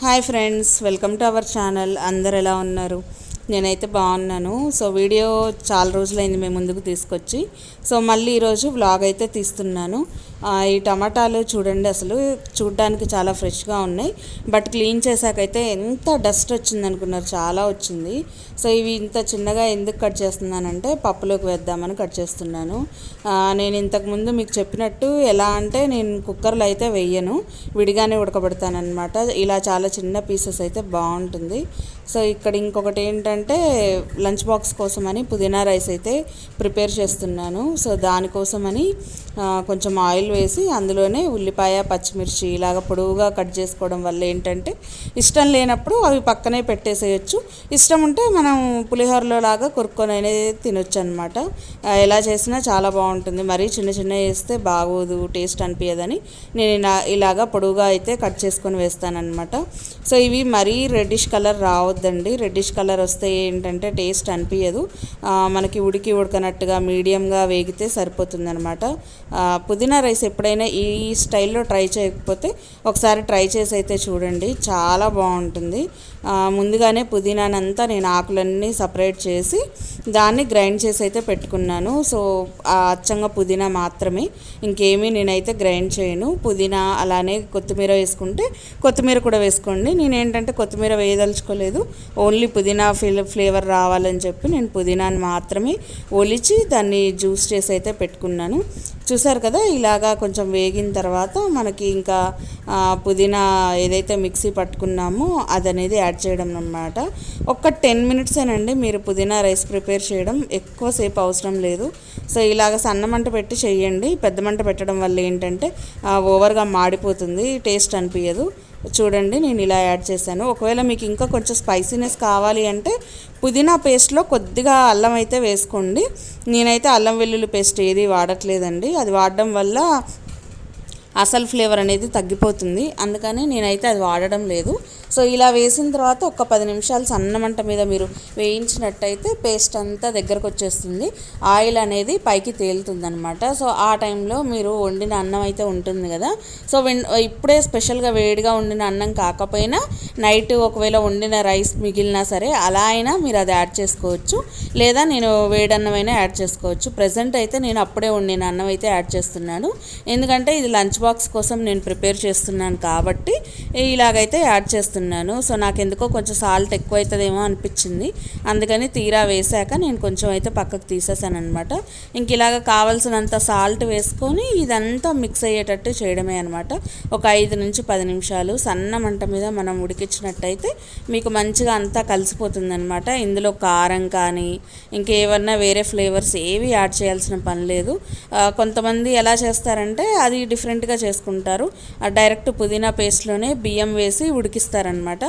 Hi friends, welcome to our channel. అందరు ఎలా ఉన్నారు? నేనైతే బాగున్నాను. సో వీడియో చాలా రోజులైంది మేము ముందుకు తీసుకొచ్చి. సో మళ్ళీ ఈరోజు వ్లాగ్ అయితే తీస్తున్నాను. ఈ టమాటాలు చూడండి, అసలు చూడ్డానికి చాలా ఫ్రెష్గా ఉన్నాయి. బట్ క్లీన్ చేశాకైతే ఎంత డస్ట్ వచ్చింది అనుకున్నారు, చాలా వచ్చింది. సో ఇవి ఇంత చిన్నగా ఎందుకు కట్ చేస్తున్నానంటే పప్పులోకి వేద్దామని కట్ చేస్తున్నాను. నేను ఇంతకుముందు మీకు చెప్పినట్టు ఎలా అంటే నేను కుక్కర్లో అయితే వేయను, విడిగానే ఉడకబెడతానమాట. ఇలా చాలా చిన్న పీసెస్ అయితే బాగుంటుంది. సో ఇక్కడ ఇంకొకటి ఏంటంటే లంచ్ బాక్స్ కోసమని పుదీనా రైస్ అయితే ప్రిపేర్ చేస్తున్నాను. సో దానికోసమని కొంచెం ఆయిల్ వేసి అందులోనే ఉల్లిపాయ, పచ్చిమిర్చి ఇలాగ పొడవుగా కట్ చేసుకోవడం వల్ల ఏంటంటే ఇష్టం లేనప్పుడు అవి పక్కనే పెట్టేసేయచ్చు, ఇష్టం ఉంటే మనం పులిహోరలో లాగా కొరుక్కొని అనేది తినొచ్చు అనమాట. ఎలా చేసినా చాలా బాగుంటుంది. మరీ చిన్న చిన్న వేస్తే బాగోదు, టేస్ట్ అనిపించదని నేను ఇలాగా పొడవుగా అయితే కట్ చేసుకొని వేస్తానన్నమాట. సో ఇవి మరీ రెడ్డిష్ కలర్ రావద్దండి. రెడ్డిష్ కలర్ వస్తే ఏంటంటే టేస్ట్ అనిపించదు. మనకి ఉడకనట్టుగా మీడియంగా వేగితే సరిపోతుంది అనమాట. పుదీనా రైస్ ఎప్పుడైనా ఈ స్టైల్లో ట్రై చేయకపోతే ఒకసారి ట్రై చేసి అయితే చూడండి, చాలా బాగుంటుంది. ముందుగానే పుదీనానంతా నేను ఆకులన్నీ సపరేట్ చేసి దాన్ని గ్రైండ్ చేసి అయితే పెట్టుకున్నాను. సో అచ్చంగా పుదీనా మాత్రమే, ఇంకేమీ నేనైతే గ్రైండ్ చేయను. పుదీనా అలానే కొత్తిమీర వేసుకుంటే కొత్తిమీర కూడా వేసుకోండి. నేను ఏంటంటే కొత్తిమీర వేయదలుచుకోలేదు, ఓన్లీ పుదీనా ఫ్లేవర్ రావాలని చెప్పి నేను పుదీనాని మాత్రమే ఒలిచి దాన్ని జ్యూస్ చేసి అయితే పెట్టుకున్నాను. చూసారు కదా, ఇలాగా కొంచెం వేగిన తర్వాత మనకి ఇంకా పుదీనా ఏదైతే మిక్సీ పట్టుకున్నామో అది అనేది యాడ్ చేయడం అన్నమాట. ఒక 10 మినిట్సేనండి మీరు పుదీనా రైస్ ప్రిపేర్ చేయడం, ఎక్కువసేపు అవసరం లేదు. సో ఇలాగ సన్న మంట పెట్టి చేయండి. పెద్ద మంట పెట్టడం వల్ల ఏంటంటే ఓవర్గా మాడిపోతుంది, టేస్ట్ అనిపించదు. చూడండి, నేను ఇలా యాడ్ చేశాను. ఒకవేళ మీకు ఇంకా కొంచెం స్పైసీనెస్ కావాలి అంటే పుదీనా పేస్ట్లో కొద్దిగా అల్లం అయితే వేసుకోండి. నేనైతే అల్లం వెల్లుల్లి పేస్ట్ ఏది వాడట్లేదండి, అది వాడడం వల్ల అసలు ఫ్లేవర్ అనేది తగ్గిపోతుంది, అందుకని నేనైతే అది వాడడం లేదు. సో ఇలా వేసిన తర్వాత ఒక 10 నిమిషాలు సన్న మంట మీద మీరు వేయించినట్టయితే పేస్ట్ అంతా దగ్గరకు వచ్చేస్తుంది, ఆయిల్ అనేది పైకి తేలుతుంది అనమాట. సో ఆ టైంలో మీరు వండిన అన్నం అయితే ఉంటుంది కదా, సో ఇప్పుడే స్పెషల్గా వేడిగా వండిన అన్నం కాకపోయినా నైట్ ఒకవేళ వండిన రైస్ మిగిలినా సరే అలా అయినా మీరు అది యాడ్ చేసుకోవచ్చు, లేదా నేను వేడన్నమైనా యాడ్ చేసుకోవచ్చు. ప్రజెంట్ అయితే నేను అప్పుడే వండిన అన్నం అయితే యాడ్ చేస్తున్నాను, ఎందుకంటే ఇది లంచ్ బాక్స్ కోసం నేను ప్రిపేర్ చేస్తున్నాను కాబట్టి ఇలాగైతే యాడ్ చేస్తున్నాను. సో నాకు ఎందుకో కొంచెం సాల్ట్ ఎక్కువ అవుతుందేమో అనిపించింది, అందుకని తీరా వేసాక నేను కొంచెం అయితే పక్కకు తీసేసాను అనమాట. ఇంక ఇలాగ కావాల్సినంత సాల్ట్ వేసుకొని ఇదంతా మిక్స్ అయ్యేటట్టు చేయడమే అనమాట. ఒక 5 నుంచి 10 నిమిషాలు సన్న మంట మీద మనం ఉడికించినట్టయితే మీకు మంచిగా అంతా కలిసిపోతుంది అనమాట. ఇందులో కారం కానీ ఇంకేమన్నా వేరే ఫ్లేవర్స్ ఏవి యాడ్ చేయాల్సిన పని లేదు. కొంతమంది ఎలా చేస్తారంటే అది డిఫరెంట్గా చేసుకుంటారు, డైరెక్ట్ పుదీనా పేస్ట్లోనే బియ్యం వేసి ఉడికిస్తారనమాట.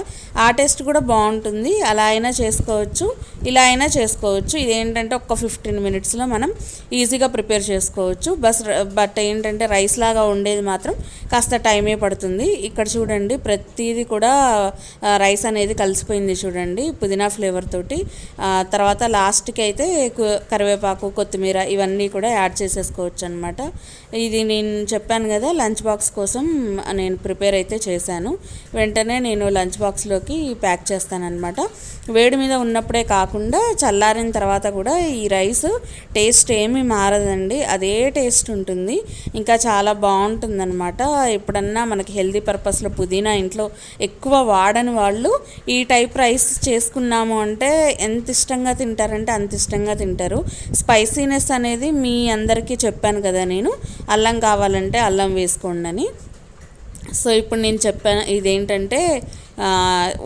ఆ టేస్ట్ కూడా బాగుంటుంది. అలా అయినా చేసుకోవచ్చు, ఇలా అయినా చేసుకోవచ్చు. ఇదేంటంటే ఒక 15 మినిట్స్లో మనం ఈజీగా ప్రిపేర్ చేసుకోవచ్చు. బట్ ఏంటంటే రైస్ లాగా ఉండేది మాత్రం కాస్త టైమే పడుతుంది. ఇక్కడ చూడండి, ప్రతిదీ కూడా రైస్ అనేది కలిసిపోయింది చూడండి పుదీనా ఫ్లేవర్ తోటి. తర్వాత లాస్ట్కి అయితే కరివేపాకు, కొత్తిమీర ఇవన్నీ కూడా యాడ్ చేసేసుకోవచ్చు అనమాట. ఇది నేను చెప్పాను కదా, లంచ్ బాక్స్ కోసం నేను ప్రిపేర్ అయితే చేశాను. వెంటనే నేను లంచ్ బాక్స్లోకి ప్యాక్ చేస్తానన్నమాట. వేడి మీద ఉన్నప్పుడే కాకుండా చల్లారిన తర్వాత కూడా ఈ రైస్ టేస్ట్ ఏమీ మారదండి, అదే టేస్ట్ ఉంటుంది, ఇంకా చాలా బాగుంటుందన్నమాట. ఎప్పుడన్నా మనకి హెల్తీ పర్పస్లో పుదీనా ఇంట్లో ఎక్కువ వాడని వాళ్ళు ఈ టైప్ రైస్ చేసుకున్నాము అంటే ఎంత ఇష్టంగా తింటారంటే అంత ఇష్టంగా తింటారు. స్పైసీనెస్ అనేది మీ అందరికీ చెప్పాను కదా నేను, అల్లం కావాలంటే అల్లం వేసుకోండి అని. సో ఇప్పుడు నేను చెప్పాను ఇదేంటంటే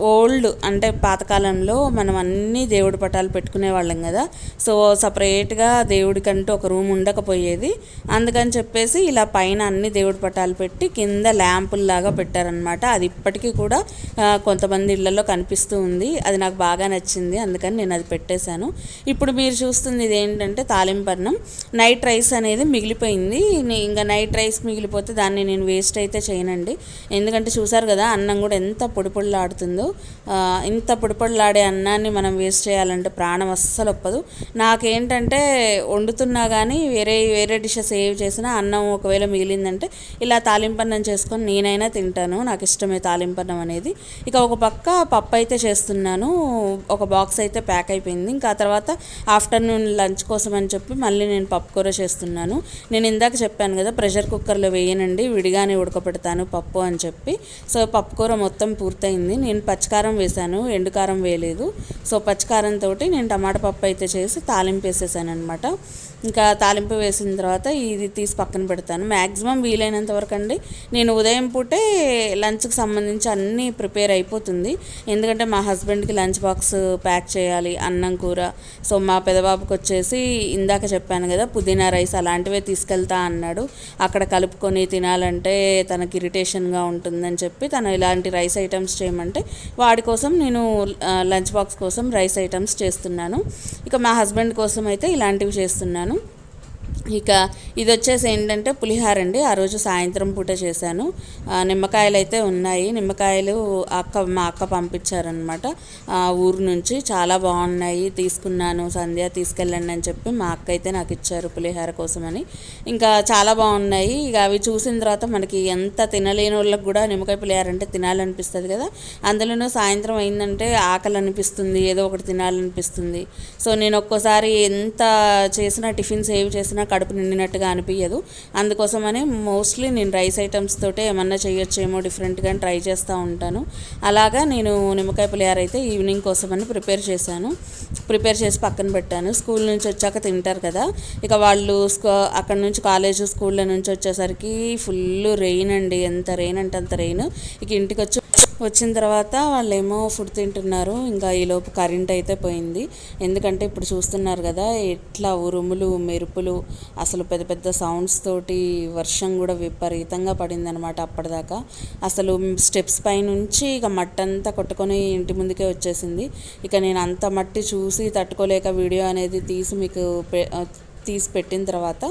ఓల్డ్ అంటే పాతకాలంలో మనం అన్ని దేవుడి పటాలు పెట్టుకునే వాళ్ళం కదా. సో సపరేట్గా దేవుడికంటూ ఒక రూమ్ ఉండకపోయేది, అందుకని చెప్పేసి ఇలా పైన అన్ని దేవుడి పటాలు పెట్టి కింద ల్యాంపుల్లాగా పెట్టారనమాట. అది ఇప్పటికీ కూడా కొంతమంది ఇళ్లలో కనిపిస్తూ ఉంది, అది నాకు బాగా నచ్చింది, అందుకని నేను అది పెట్టేశాను. ఇప్పుడు మీరు చూస్తుంది ఇదేంటంటే తాలింపన్నం. నైట్ రైస్ అనేది మిగిలిపోయింది, ఇంకా నైట్ రైస్ మిగిలిపోతే దాన్ని నేను వేస్ట్ అయితే చేయనండి, ఎందుకంటే చూసారు కదా అన్నం కూడా ఎంత పొడి పొడిపొడిలాడుతుందో. ఇంత పొడిపొడిలాడే అన్నాన్ని మనం వేస్ట్ చేయాలంటే ప్రాణం అస్సలు ఒప్పదు. నాకేంటంటే వండుతున్నా కానీ వేరే డిషెస్ ఏవి చేసినా అన్నం ఒకవేళ మిగిలిందంటే ఇలా తాలింపన్నం చేసుకొని నేనైనా తింటాను. నాకు ఇష్టమే తాలింపన్నం అనేది. ఇక ఒక పక్క పప్పు అయితే చేస్తున్నాను. ఒక బాక్స్ అయితే ప్యాక్ అయిపోయింది. ఇంకా తర్వాత ఆఫ్టర్నూన్ లంచ్ కోసం అని చెప్పి మళ్ళీ నేను పప్పు కూర చేస్తున్నాను. నేను ఇందాక చెప్పాను కదా ప్రెషర్ కుక్కర్లో వేయనండి, విడిగానే ఉడకపెడతాను పప్పు అని చెప్పి. సో పప్పు కూర మొత్తం పూర్తయింది. నేను పచ్చికారం వేశాను, ఎండుకారం వేయలేదు. సో పచ్చికారంతో నేను టమాటా పప్పు అయితే చేసి తాలింపు వేసేసాను అనమాట. ఇంకా తాలింపు వేసిన తర్వాత ఇది తీసి పక్కన పెడతాను. మ్యాక్సిమం వీలైనంత వరకు అండి నేను ఉదయం పూటే లంచ్కి సంబంధించి అన్నీ ప్రిపేర్ అయిపోతుంది. ఎందుకంటే మా హస్బెండ్కి లంచ్ బాక్స్ ప్యాక్ చేయాలి, అన్నం కూర. సో మా పెదబాబుకి వచ్చేసి ఇందాక చెప్పాను కదా పుదీనా రైస్ అలాంటివే తీసుకెళ్తా అన్నాడు. అక్కడ కలుపుకొని తినాలంటే తనకి ఇరిటేషన్గా ఉంటుందని చెప్పి తను ఇలాంటి రైస్ ఐటమ్స్ చేయమంటే వాడి కోసం నేను లంచ్ బాక్స్ కోసం రైస్ ఐటమ్స్ చేస్తున్నాను. ఇక మా హస్బెండ్ కోసం అయితే ఇలాంటివి చేస్తున్నాను. ఇక ఇది వచ్చేసి ఏంటంటే పులిహార అండి. ఆ రోజు సాయంత్రం పూట చేశాను. నిమ్మకాయలు అయితే ఉన్నాయి. నిమ్మకాయలు మా అక్క పంపించారనమాట ఊరు నుంచి. చాలా బాగున్నాయి, తీసుకున్నాను. సంధ్య తీసుకెళ్ళండి అని చెప్పి మా అక్క అయితే నాకు ఇచ్చారు పులిహార కోసమని. ఇంకా చాలా బాగున్నాయి. ఇక అవి చూసిన తర్వాత మనకి ఎంత తినలేని వాళ్ళకి కూడా నిమ్మకాయ పులిహార అంటే తినాలనిపిస్తుంది కదా. అందులోనూ సాయంత్రం అయిందంటే ఆకలి అనిపిస్తుంది, ఏదో ఒకటి తినాలనిపిస్తుంది. సో నేను ఒక్కోసారి ఎంత చేసినా టిఫిన్స్ ఏవి చేసినా కడుపు నిండినట్టుగా అనిపించదు. అందుకోసమని మోస్ట్లీ నేను రైస్ ఐటమ్స్ తోటే ఏమన్నా చేయొచ్చేమో డిఫరెంట్గా ట్రై చేస్తూ ఉంటాను. అలాగా నేను నిమ్మకాయ పులిహార అయితే ఈవినింగ్ కోసమని ప్రిపేర్ చేసి పక్కన పెట్టాను. స్కూల్ నుంచి వచ్చాక తింటారు కదా. ఇక వాళ్ళు అక్కడ నుంచి కాలేజ్ స్కూళ్ళ నుంచి వచ్చేసరికి ఫుల్ రెయిన్ అండి. ఎంత రెయిన్ అంటే అంత రెయిన్. ఇక ఇంటికి వచ్చిన తర్వాత వాళ్ళేమో ఫుడ్ తింటున్నారు. ఇంకా ఈలోపు కరెంట్ అయితే పోయింది. ఎందుకంటే ఇప్పుడు చూస్తున్నారు కదా ఎట్లా ఉరుములు మెరుపులు, అసలు పెద్ద పెద్ద సౌండ్స్ తోటి వర్షం కూడా విపరీతంగా పడిందనమాట. అప్పటిదాకా అసలు స్టెప్స్ పై నుంచి ఇక మట్టి అంతా కొట్టుకొని ఇంటి ముందుకే వచ్చేసింది. ఇక నేను అంత మట్టి చూసి తట్టుకోలేక వీడియో అనేది తీసి పెట్టిన తర్వాత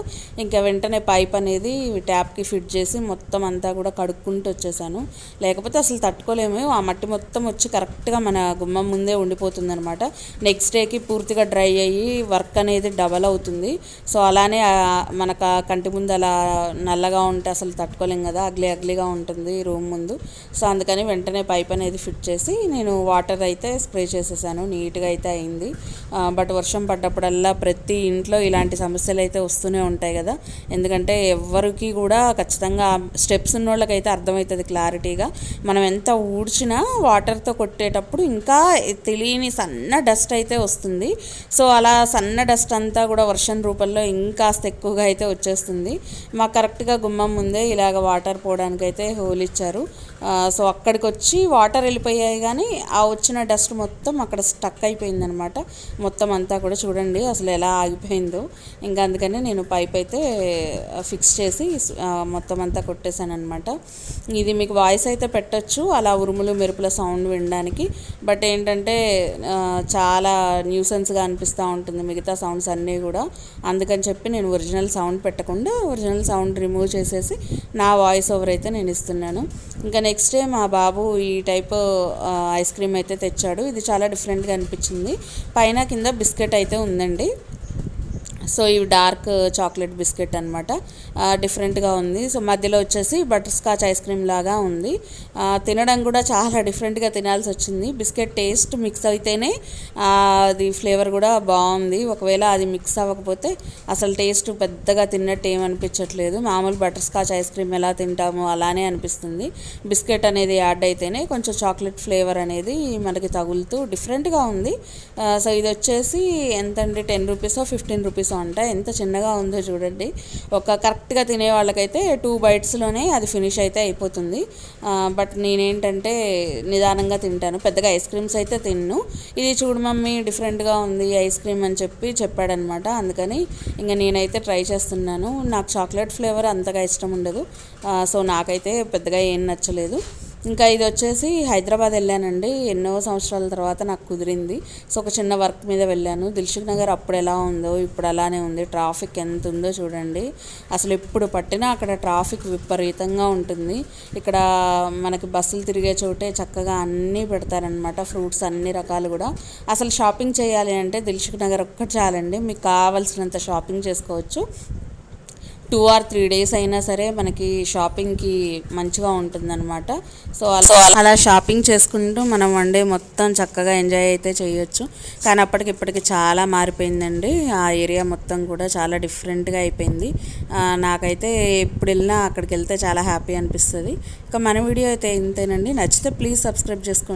ఇంకా వెంటనే పైప్ అనేది ట్యాప్కి ఫిట్ చేసి మొత్తం అంతా కూడా కడుక్కుంటూ వచ్చేసాను. లేకపోతే అసలు తట్టుకోలేము. ఆ మట్టి మొత్తం వచ్చి కరెక్ట్గా మన గుమ్మం ముందే ఉండిపోతుంది అనమాట. నెక్స్ట్ డేకి పూర్తిగా డ్రై అయ్యి వర్క్ అనేది డబల్ అవుతుంది. సో అలానే మనకు కంటి ముందు అలా నల్లగా ఉంటే అసలు తట్టుకోలేం కదా, అగ్లీగా ఉంటుంది రూమ్ ముందు. సో అందుకని వెంటనే పైప్ అనేది ఫిట్ చేసి నేను వాటర్ అయితే స్ప్రే చేసేసాను. నీట్గా అయితే అయింది. బట్ వర్షం పడ్డప్పుడల్లా ప్రతి ఇంట్లో ఇలాంటి సమస్యలు అయితే వస్తూనే ఉంటాయి కదా. ఎందుకంటే ఎవరికి కూడా ఖచ్చితంగా స్టెప్స్ ఉన్న వాళ్ళకైతే అర్థమవుతుంది క్లారిటీగా. మనం ఎంత ఊడ్చినా వాటర్తో కొట్టేటప్పుడు ఇంకా తెలియని సన్న డస్ట్ అయితే వస్తుంది. సో అలా సన్న డస్ట్ అంతా కూడా వర్షం రూపంలో ఇంకాస్త ఎక్కువగా అయితే వచ్చేస్తుంది. మాకు కరెక్ట్గా గుమ్మం ముందే ఇలాగ వాటర్ పోవడానికి అయితే హోల్ ఇచ్చారు. సో అక్కడికి వచ్చి వాటర్ వెళ్ళిపోయాయి కానీ ఆ వచ్చిన డస్ట్ మొత్తం అక్కడ స్టక్ అయిపోయిందనమాట. మొత్తం అంతా కూడా చూడండి అసలు ఎలా ఆగిపోయిందో. ఇంకా అందుకని నేను పైప్ అయితే ఫిక్స్ చేసి మొత్తం అంతా కొట్టేశాను అనమాట. ఇది మీకు వాయిస్ అయితే పెట్టచ్చు అలా ఉరుములు మెరుపుల సౌండ్ వినడానికి. బట్ ఏంటంటే చాలా న్యూసెన్స్గా అనిపిస్తూ ఉంటుంది మిగతా సౌండ్స్ అన్నీ కూడా. అందుకని చెప్పి నేను ఒరిజినల్ సౌండ్ పెట్టకుండా ఒరిజినల్ సౌండ్ రిమూవ్ చేసేసి నా వాయిస్ ఓవర్ అయితే నేను ఇస్తున్నాను. ఇంకా నెక్స్ట్ డే మా బాబు ఈ టైప్ ఐస్ క్రీమ్ అయితే తెచ్చాడు. ఇది చాలా డిఫరెంట్గా అనిపించింది. పైన కింద బిస్కెట్ అయితే ఉందండి. సో ఇవి డార్క్ చాక్లెట్ బిస్కెట్ అనమాట. డిఫరెంట్గా ఉంది. సో మధ్యలో వచ్చేసి బటర్ స్కాచ్ ఐస్ క్రీమ్ లాగా ఉంది. తినడం కూడా చాలా డిఫరెంట్గా తినాల్సి వచ్చింది. బిస్కెట్ టేస్ట్ మిక్స్ అయితేనే అది ఫ్లేవర్ కూడా బాగుంది. ఒకవేళ అది మిక్స్ అవ్వకపోతే అసలు టేస్ట్ పెద్దగా తిన్నట్టు ఏమనిపించట్లేదు. మామూలు బటర్ స్కాచ్ ఐస్ క్రీమ్ ఎలా తింటామో అలానే అనిపిస్తుంది. బిస్కెట్ అనేది యాడ్ అయితేనే కొంచెం చాక్లెట్ ఫ్లేవర్ అనేది మనకి తగులుతూ డిఫరెంట్గా ఉంది. సో ఇది వచ్చేసి ఎంతండి 10 రూపీసో 15 రూపీసో అంట. ఎంత చిన్నగా ఉందో చూడండి. ఒక కరెక్ట్గా తినే వాళ్ళకైతే 2 బైట్స్లోనే అది ఫినిష్ అయితే అయిపోతుంది. బట్ నేనేంటంటే నిదానంగా తింటాను, పెద్దగా ఐస్ క్రీమ్స్ అయితే తిన్ను. ఇది చూడు మమ్మీ డిఫరెంట్గా ఉంది ఐస్ క్రీమ్ అని చెప్పాడనమాట. అందుకని ఇంకా నేనైతే ట్రై చేస్తున్నాను. నాకు చాక్లెట్ ఫ్లేవర్ అంతగా ఇష్టం ఉండదు. సో నాకైతే పెద్దగా ఏం నచ్చలేదు. ఇంకా ఇది వచ్చేసి హైదరాబాద్ వెళ్ళానండి, ఎన్నో సంవత్సరాల తర్వాత నాకు కుదిరింది. సో ఒక చిన్న వర్క్ మీద వెళ్ళాను. దిల్సుఖ్ నగర్ అప్పుడు ఎలా ఉందో ఇప్పుడు అలానే ఉంది. ట్రాఫిక్ ఎంత ఉందో చూడండి. అసలు ఎప్పుడు పట్టినా అక్కడ ట్రాఫిక్ విపరీతంగా ఉంటుంది. ఇక్కడ మనకి బస్సులు తిరిగే చోటే చక్కగా అన్నీ పెడతారనమాట, ఫ్రూట్స్ అన్ని రకాలు కూడా. అసలు షాపింగ్ చేయాలి అంటే దిల్సుఖ్ నగర్ ఒక్కటి చాలండి, మీకు కావాల్సినంత షాపింగ్ చేసుకోవచ్చు. 2 or 3 days అయినా సరే మనకి షాపింగ్కి మంచిగా ఉంటుందన్నమాట. సో అలా షాపింగ్ చేసుకుంటూ మనం వన్ డే మొత్తం చక్కగా ఎంజాయ్ అయితే చేయొచ్చు. కానీ ఇప్పటికి చాలా మారిపోయిందండి. ఆ ఏరియా మొత్తం కూడా చాలా డిఫరెంట్గా అయిపోయింది. నాకైతే ఎప్పుడు వెళ్ళినా అక్కడికి వెళ్తే చాలా హ్యాపీ అనిపిస్తుంది. ఇక మన వీడియో అయితే ఇంతేనండి. నచ్చితే ప్లీజ్ సబ్స్క్రైబ్ చేసుకోండి.